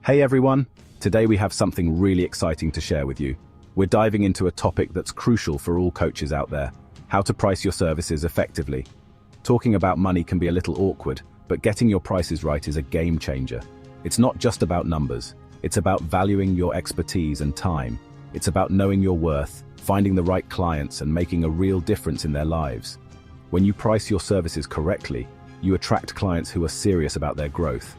Hey everyone! Today we have something really exciting to share with you. We're diving into a topic that's crucial for all coaches out there: how to price your services effectively. Talking about money can be a little awkward, but getting your prices right is a game changer. It's not just about numbers, it's about valuing your expertise and time. It's about knowing your worth, finding the right clients, and making a real difference in their lives. When you price your services correctly, you attract clients who are serious about their growth.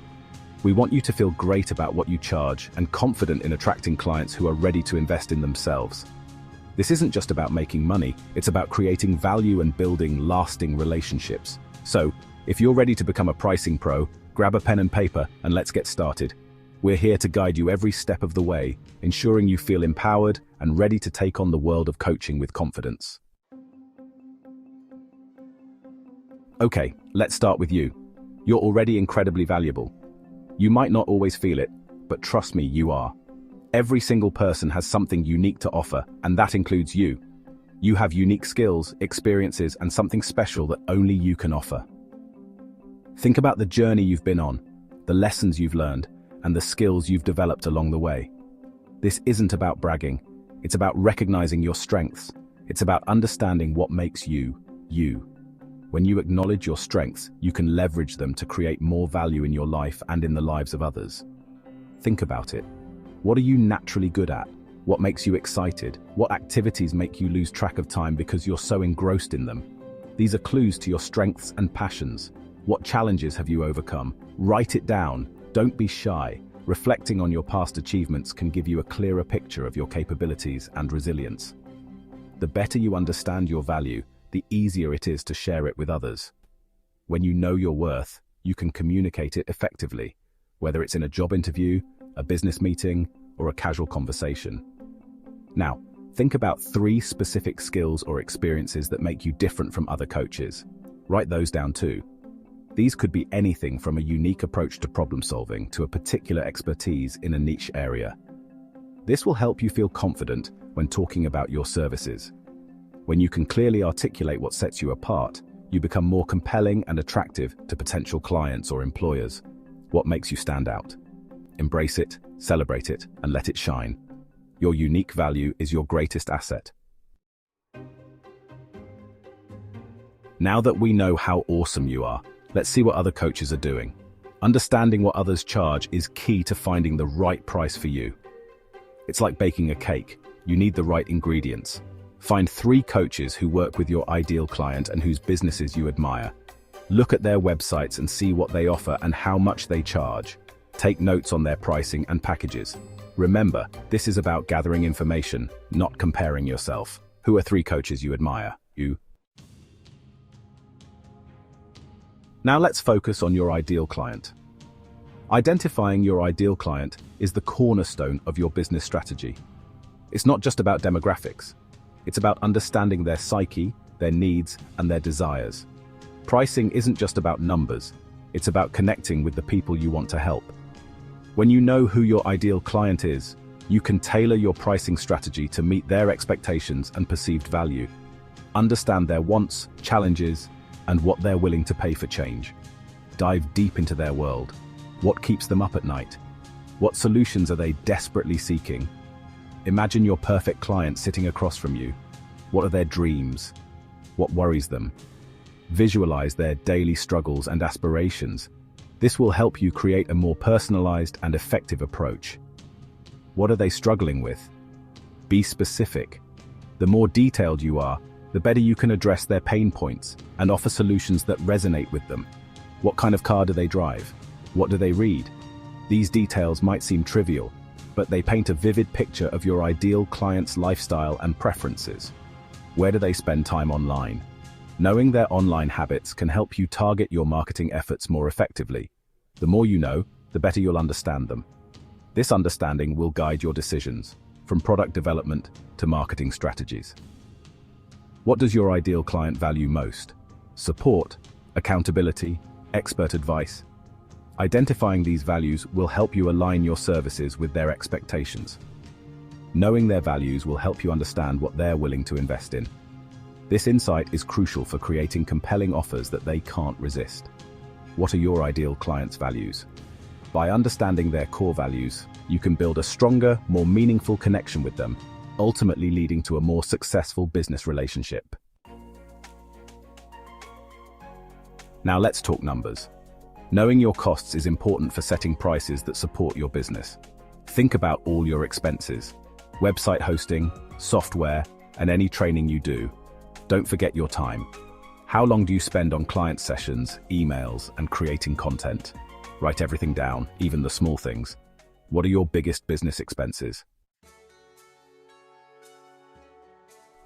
We want you to feel great about what you charge and confident in attracting clients who are ready to invest in themselves. This isn't just about making money, it's about creating value and building lasting relationships. So, if you're ready to become a pricing pro, grab a pen and paper and let's get started. We're here to guide you every step of the way, ensuring you feel empowered and ready to take on the world of coaching with confidence. Okay, let's start with you. You're already incredibly valuable. You might not always feel it, but trust me, you are. Every single person has something unique to offer, and that includes you. You have unique skills, experiences, and something special that only you can offer. Think about the journey you've been on, the lessons you've learned, and the skills you've developed along the way. This isn't about bragging. It's about recognizing your strengths. It's about understanding what makes you, you. When you acknowledge your strengths, you can leverage them to create more value in your life and in the lives of others. Think about it. What are you naturally good at? What makes you excited? What activities make you lose track of time because you're so engrossed in them? These are clues to your strengths and passions. What challenges have you overcome? Write it down. Don't be shy. Reflecting on your past achievements can give you a clearer picture of your capabilities and resilience. The better you understand your value, the easier it is to share it with others. When you know your worth, you can communicate it effectively, whether it's in a job interview, a business meeting, or a casual conversation. Now, think about 3 specific skills or experiences that make you different from other coaches. Write those down too. These could be anything from a unique approach to problem solving to a particular expertise in a niche area. This will help you feel confident when talking about your services. When you can clearly articulate what sets you apart, you become more compelling and attractive to potential clients or employers. What makes you stand out? Embrace it, celebrate it, and let it shine. Your unique value is your greatest asset. Now that we know how awesome you are, let's see what other coaches are doing. Understanding what others charge is key to finding the right price for you. It's like baking a cake. You need the right ingredients. Find 3 coaches who work with your ideal client and whose businesses you admire. Look at their websites and see what they offer and how much they charge. Take notes on their pricing and packages. Remember, this is about gathering information, not comparing yourself. Who are 3 coaches you admire? You. Now let's focus on your ideal client. Identifying your ideal client is the cornerstone of your business strategy. It's not just about demographics. It's about understanding their psyche, their needs, and their desires. Pricing isn't just about numbers. It's about connecting with the people you want to help. When you know who your ideal client is, you can tailor your pricing strategy to meet their expectations and perceived value. Understand their wants, challenges, and what they're willing to pay for change. Dive deep into their world. What keeps them up at night? What solutions are they desperately seeking? Imagine your perfect client sitting across from you. What are their dreams? What worries them? Visualize their daily struggles and aspirations. This will help you create a more personalized and effective approach. What are they struggling with? Be specific. The more detailed you are, the better you can address their pain points and offer solutions that resonate with them. What kind of car do they drive? What do they read? These details might seem trivial, but they paint a vivid picture of your ideal client's lifestyle and preferences. Where do they spend time online? Knowing their online habits can help you target your marketing efforts more effectively. The more you know, the better you'll understand them. This understanding will guide your decisions, from product development to marketing strategies. What does your ideal client value most? Support, accountability, expert advice. Identifying these values will help you align your services with their expectations. Knowing their values will help you understand what they're willing to invest in. This insight is crucial for creating compelling offers that they can't resist. What are your ideal clients' values? By understanding their core values, you can build a stronger, more meaningful connection with them, ultimately leading to a more successful business relationship. Now let's talk numbers. Knowing your costs is important for setting prices that support your business. Think about all your expenses: website hosting, software, and any training you do. Don't forget your time. How long do you spend on client sessions, emails, and creating content? Write everything down, even the small things. What are your biggest business expenses?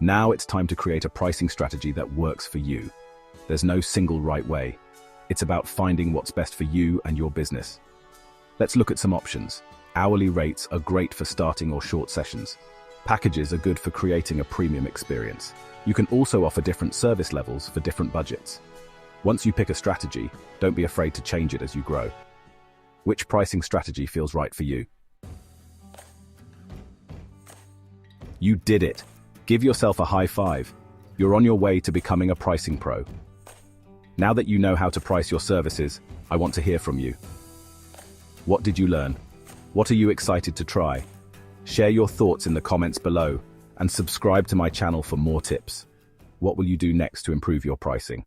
Now it's time to create a pricing strategy that works for you. There's no single right way. It's about finding what's best for you and your business. Let's look at some options. Hourly rates are great for starting or short sessions. Packages are good for creating a premium experience. You can also offer different service levels for different budgets. Once you pick a strategy, don't be afraid to change it as you grow. Which pricing strategy feels right for you? You did it! Give yourself a high five. You're on your way to becoming a pricing pro. Now that you know how to price your services, I want to hear from you. What did you learn? What are you excited to try? Share your thoughts in the comments below and subscribe to my channel for more tips. What will you do next to improve your pricing?